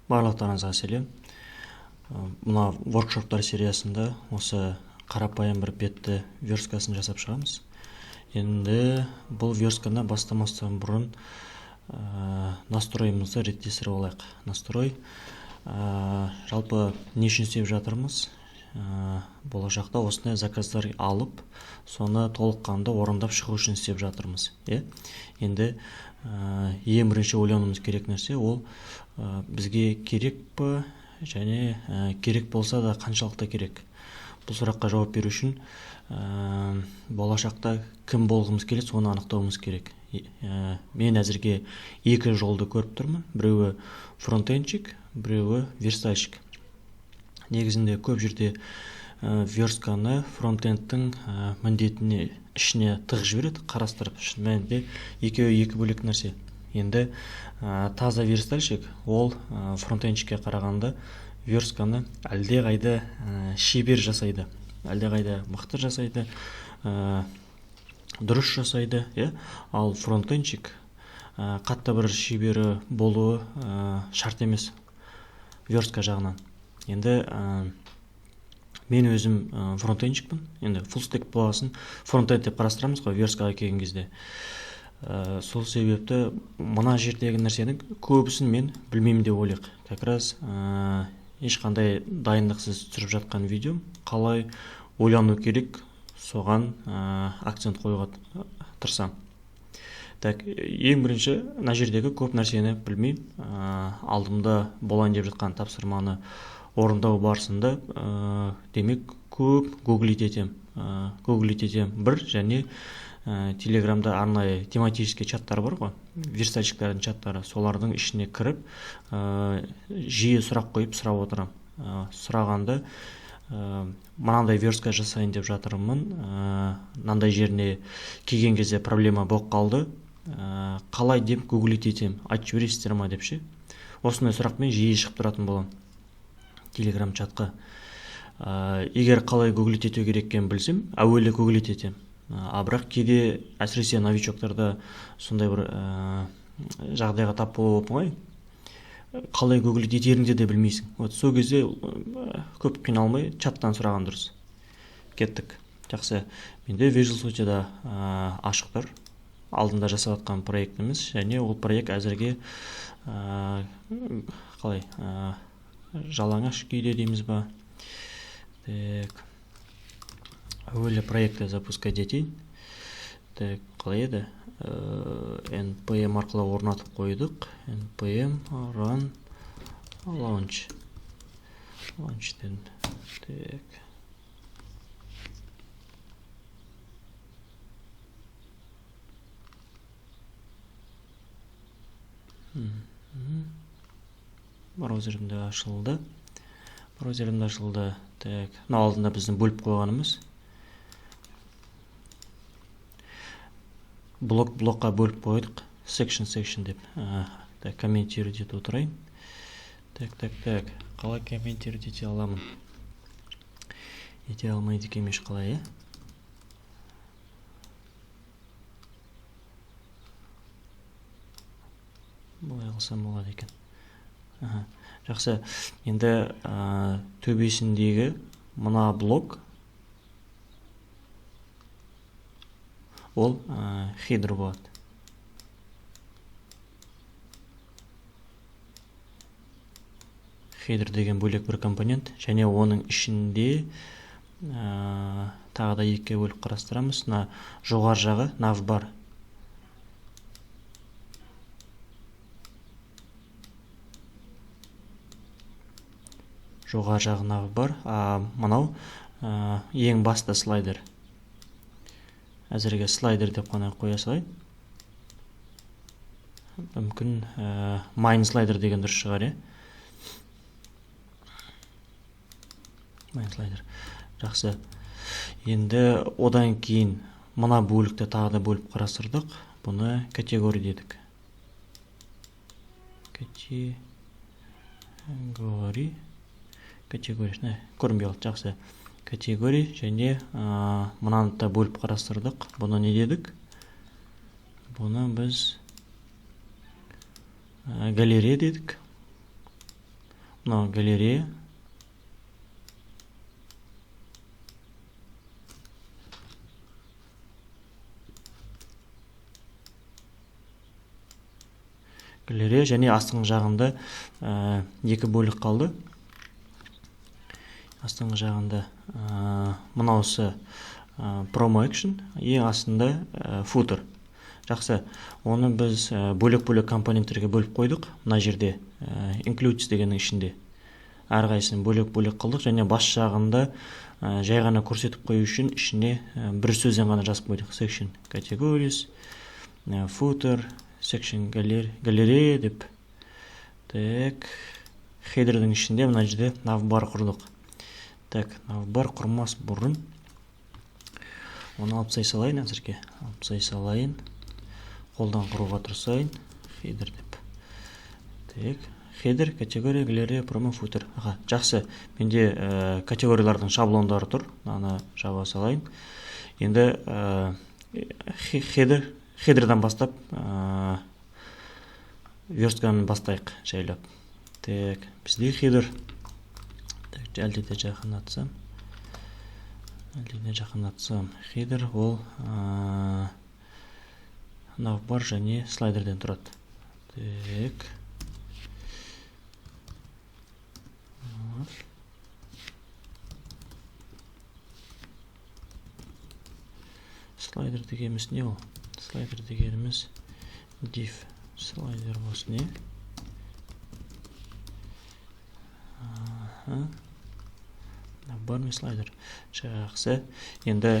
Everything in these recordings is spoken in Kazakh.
Барлықтарыңызға сәлем. Мына воркшоптар сериясында осы қарапайым бір бетті версткасын жасап шығамыз. Енді бұл верстканы бастамастан бұрын настройымызды реттестіріп алайық. Настрой жалпы не үшін істеп жатырмыз? Болашақта осындай заказдар алып, соны толыққанды орындап шығу үшін істеп жатырмыз. Енді ең бірінші ойлануымыз керек нәрсе ол бізге керек пе, және керек болса да қаншалықты керек. Бұл сұраққа жауап беру үшін болашақта кім болғымыз келеді, соны анықтауымыз керек. Мен әзірге екі жолды көріп тұрмын. Біреуі фронтенчик, біреуі верстальщик. Негізінде көп жерде верстканы фронтендтің міндетіне ішіне тығып жібереді, қарастырып. Шын мәнінде екеуі екі бөлек нәрсе. Енді таза верстальщик ол фронтенчикке қарағанда верстканы әлдеқайда шебер жасайды, әлдеқайда мықты жасайды, дұрыс жасайды. Ал фронтенчик қатты бір шебері болуы шарт емес верстка жағынан. Енді мен өзім фронтенчикпін. Енді фуллстек болғасын фронтенд деп қарастырамыз ғой версткаға келген кезде. Сол себепті мына жердегі нәрсенің көбісін мен білмеймін деп ойлайық. Как раз ешқандай дайындықсыз түсіріп жатқан видео, қалай ойлану керек, соған акцент қоюға тырысамын. Ең бірінші, мына жердегі көп нәрсені білмеймін. Алдымда болайын деп жатқан тапсырманы орындау барысында демек көп гуглить етем. Бір, және Телеграмда арнайы тематический чаттар бар ғой, верстальщиктердің чаттары, солардың ішіне кіріп, жиі сұрақ қойып сұрап отырам. Сұрағанда мынандай верстка жасайын деп жатырмын, мынандай жеріне келген кезде проблема болып қалды, қалай деп гуглить етем, айтып жібересіздер ма деп ше. Осындай сұрақпен жиі шығып тұратын боламын Телеграм чатқа. Егер қалай гуглить ету керек екенін білсем, әуелі гуглить етем. Бірақ кейде әсіресе новичоктарда сондай бір жағдайға тап болып оңай. Қалай гуглить етеріңді де білмейсің. Сол кезде көп қиналмай чаттан сұраған дұрыс. Кеттік. Жақсы. Менде Visual Studio'да ашықтар. Алдында жасап жатқан проектіміз, және ол проект әзірге қалай жалаңаш күйде дейміз ба. Әуелі проектті запускать етейін. Қалай еді? npm арқылы орнатып қойдық. npm run launch. Launch'тен. Браузерімде ашылды. Мына алдында біздің бөліп қойғанымыз. Блокқа бөліп қойдық. Section деп. Комментировать етіп отырайын. Қалай комментировать ете аламын? Ете алмайды екенмеш қалай, Бұлай қылсам болады екен. Жақсы. Енді төбесіндегі мына блок ол хедер болады. Хедер деген бөлек бір компонент, және оның ішінде тағы да екіге бөліп қарастырамыз. Жоғар жағы navbar. Жоғар жағы navbar, мынау ең басты слайдер. Әзірге слайдер деп қана қоя салайын. Мүмкін main слайдер деген дұрыс шығар, Main слайдер. Жақсы. Енді одан кейін мына бөлікті тағы да бөліп қарастырдық. Бұны категория дедік. Категория. Көрінбей қалды. Жақсы. Категория, және мынаны да бөліп қарастырдық. Бұны не дедік? Бұны біз галерея дедік. мынау галерея. Галерея және астыңғы жағында екі бөлік қалды. Астыңғы жағында мынаусы promo action, ең астында footer. Жақсы, оны біз бөлек-бөлек компоненттерге бөліп қойдық. Мына жерде includes дегеннің ішінде әрқайсысын бөлек-бөлек қылдық, және бас жағында жай ғана көрсетіп қою үшін ішіне бір сөзден ғана жазып қойдық. Section categories, footer, section галерея деп. Так, хедердің ішінде мына жерде navbar құрдық. Так, navbar құрмас бұрын оны алып тастай салайын әзірге. Алып тастай салайын. Қолдан құруға тырысайын. Хедер деп. Так, хедер, категория, галерея, промо, футер. Жақсы. Менде категориялардың шаблондары тұр. Аны жаба салайын. Енді хедердан бастап верстканы бастайық жайлап. Так, бізде хедер. Так, әлдеде жақындатсам. Хедер ол navbar және слайдерден тұрады. Так. Слайдер дегеніміз не ол? Слайдер дегеніміз div. Слайдер осы не? Navbar мен слайдер. Жақсы. Енді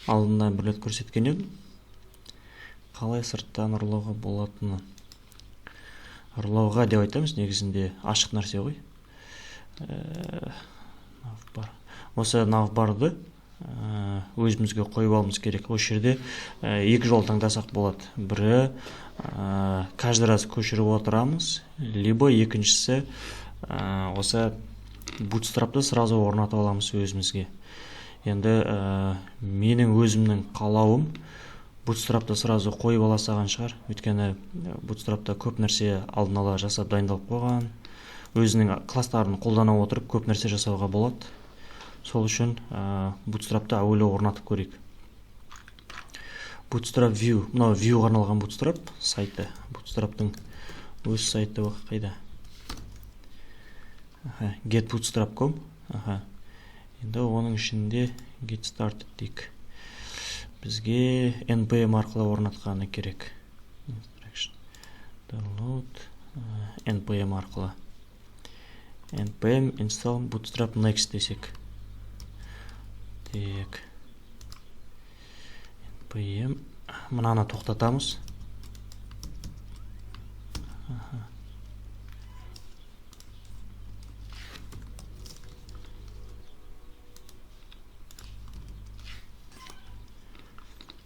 алдында бір рет көрсеткен едім. Қалай сырттан ұрлауға болатыны. Ұрлауға деп айтамыз, негізінде ашық нәрсе ғой. Navbar. Осы navbar'ды өзімізге қойып алуымыз керек. Осы жерде екі жол таңдасақ болады. Бірі каждый раз көшіріп отырамыз, либо екіншісі осы bootstrap'ты сразу орнатып аламыз өзімізге. Енді менің өзімнің қалауым bootstrap'ты сразу қойып ала салған шығар. Өйткені bootstrap'та көп нәрсе алдын ала жасап дайындалып қойған. Өзінің класстарын қолдана отырып көп нәрсе жасауға болады. Сол үшін bootstrap'ты әуелі орнатып көрейік. Bootstrap view. Мынау view-ға арналған bootstrap сайты. Bootstrap'тың өз сайты қайда? Getbootstrap.com. Енді оның ішінде get started дейік. Бізге npm арқылы орнатқаны керек. Download npm арқылы. npm install bootstrap next десек. Так. npm мынаны тоқтатамыз.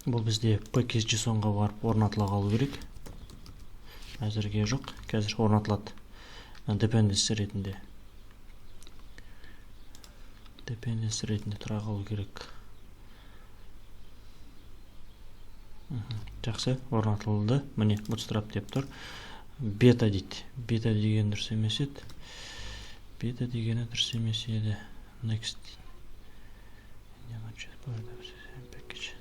Бұл бізде package.json-ға барып орнатыла қалу керек. Әзірге жоқ, қазір орнатылады. Dependency ретінде. Dependency ретінде тұра қалу керек. Жақсы, орнатылды. Міне, bootstrap деп тұр. Бета дейді. Бета деген дұрыс емес еді. Бета дегені дұрыс емес еді. Next. Package.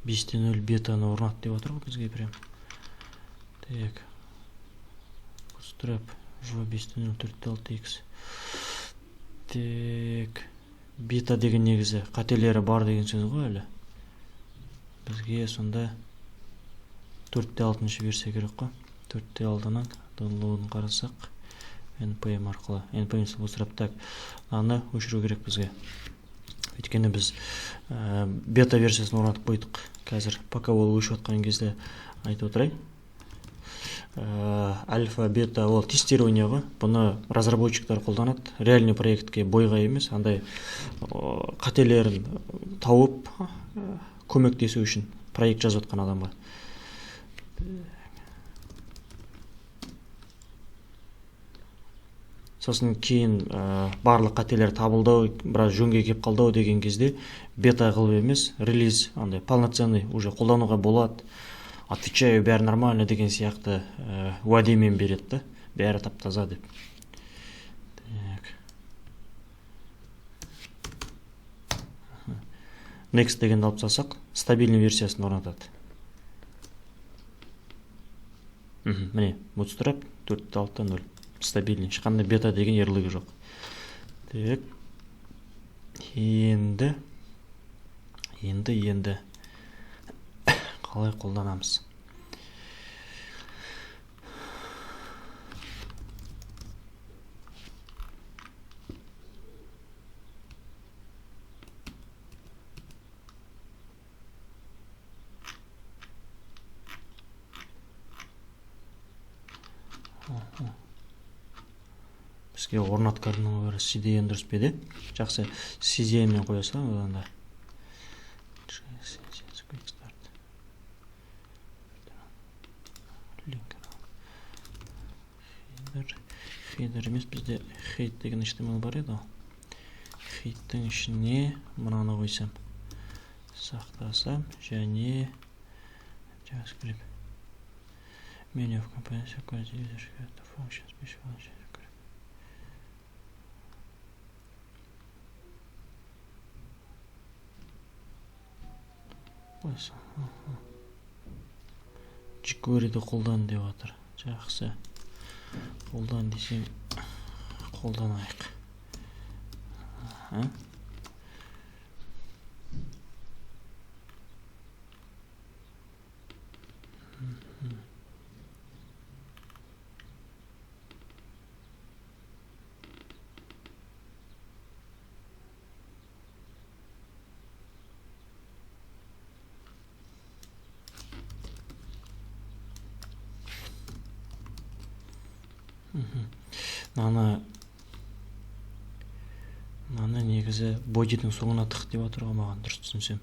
5.0 бетаны орнат деп отыр ғой бізге прям. Так. Bootstrap Java 5.0 4.6x. Так. Бета деген негізі қателері бар деген сөз ғой әлі. Бізге сонда 4.6 версия керек қой. 4.6-нан download-ын қарасақ npm арқылы. npm bootstrap. Так. Аны өшіру керек бізге. Өйткені біз бета версиясын орнатып қойдық. Қазір пока ол өшіп отқан кезде айтып отырайын. Альфа, бета ол тестирование ғой. Бұны разработчиктар қолданады. Реальный проектке бойға емес, андай қателерін тауып көмектесу үшін проект жазып отқан адамға. сосын кейін барлық қателер табылды, біраз жөнге келіп қалды деген кезде бета қылып емес, релиз андай полноценный уже қолдануға болады, отвечаю, бәрі нормально деген сияқты уәдемен береді да, бәрі тап-таза деп. Next дегенді алып салсақ, стабильный версиясын орнатады. Міне, Bootstrap 4.6.0 стабильный, ешқандай бета деген ерлігі жоқ. Так, енді қалай қолданамыз? Бізге орнатқанның бәрі CDN дұрыс пе де? Жақсы, CDN-мен қоя салам, одан да. Header емес, бізде hate деген HTML бар еді. Hate-тің ішіне мынаны қойсам, сақтасам, және JavaScript. Menu of components, functions, special functions. jQuery'ді қолдан деп жатыр. Жақсы. Қолдан десем, қолданайық. Мана негізі бодидің соңына тық деп отыр ғой, маған дұрыс түсінсем.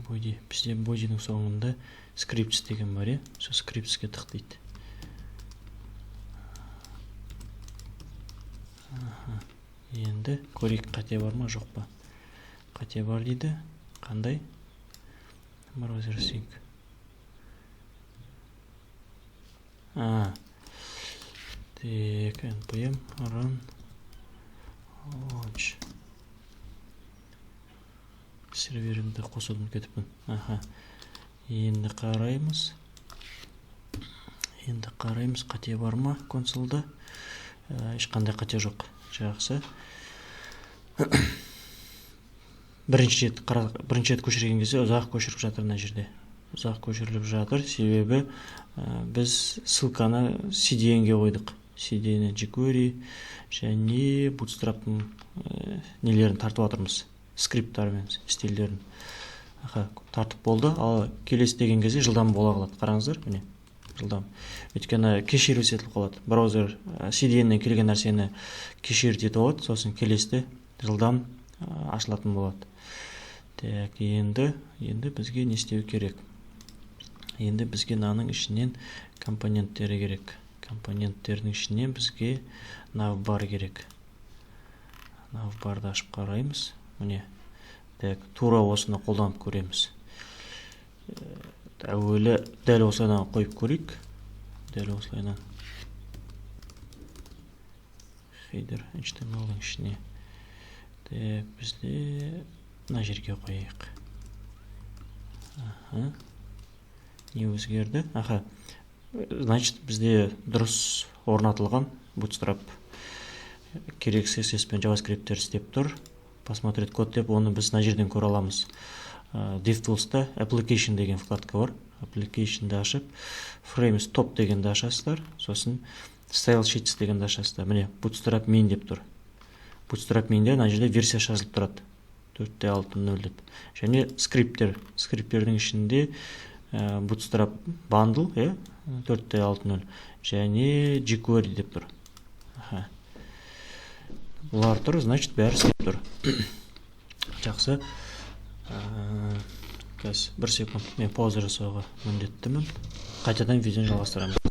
Боди, бізде бодидің соңында scripts деген бар, сол scriptsке тық дейді. Енді көрейік, қате бар ма, жоқ па? Қате бар дейді. Қандай? Browser sync. Так, npm run launch. Серверімді қосудым кетіппін. Енді қараймыз. Қате бар ма консолда? Ешқандай қате жоқ. Жақсы. Бірінші рет көшірген кезде ұзақ көшіріп жатыр мына жерде. Ұзақ көшіріліп жатыр, себебі біз ссылканы CDN-ге қойдық. CDN jQuery және Bootstrap'ның нелерін тартып жатырмыз. Скрипттармен, стильдерін. Тартып болды, ал келесі деген кезде жылдам бола қалады. Қараңыздар, міне, жылдам. Өйткені кешер өсетіліп қалады. Браузер CDN-нен келген нәрсені кешер етіп алады, сосын келесіде жылдам ашылатын болады. Так, енді бізге не істеу керек? Енді бізге наның ішінен компоненттері керек. Компоненттердің ішінен бізге navbar керек. Navbarды ашып қараймыз. Міне, тура осыны қолданып көреміз. Әуелі дәл осыдан қойып көрейік. Дәл осылайынан. Header HTML-дің ішіне. Бізде мына жерге қойайық. Не өзгерді? Значит, бізде дұрыс орнатылған Bootstrap керек CSS пен JavaScript-тер істеп тұр. Посмотреть код деп, оны біз мына жерден көре аламыз. DevTools-та Application деген вкладка бар. Application-ді ашып, Frames Top дегенді ашасыздар. Сосын Style Sheets дегенді ашасыздар. Міне, Bootstrap Main деп тұр. Bootstrap Main'де мына жерде версия жазылып тұрады. 4.6.0 деп. Және скрипттердің ішінде Bootstrap Bundle 4.6.0 және jQuery деп тұр. Бұлар тұр, значит, бәрі істеп тұр. Жақсы. Бір секунд, мен пауза жасауға міндеттімін. Қайтадан видеоны жалғастырамын.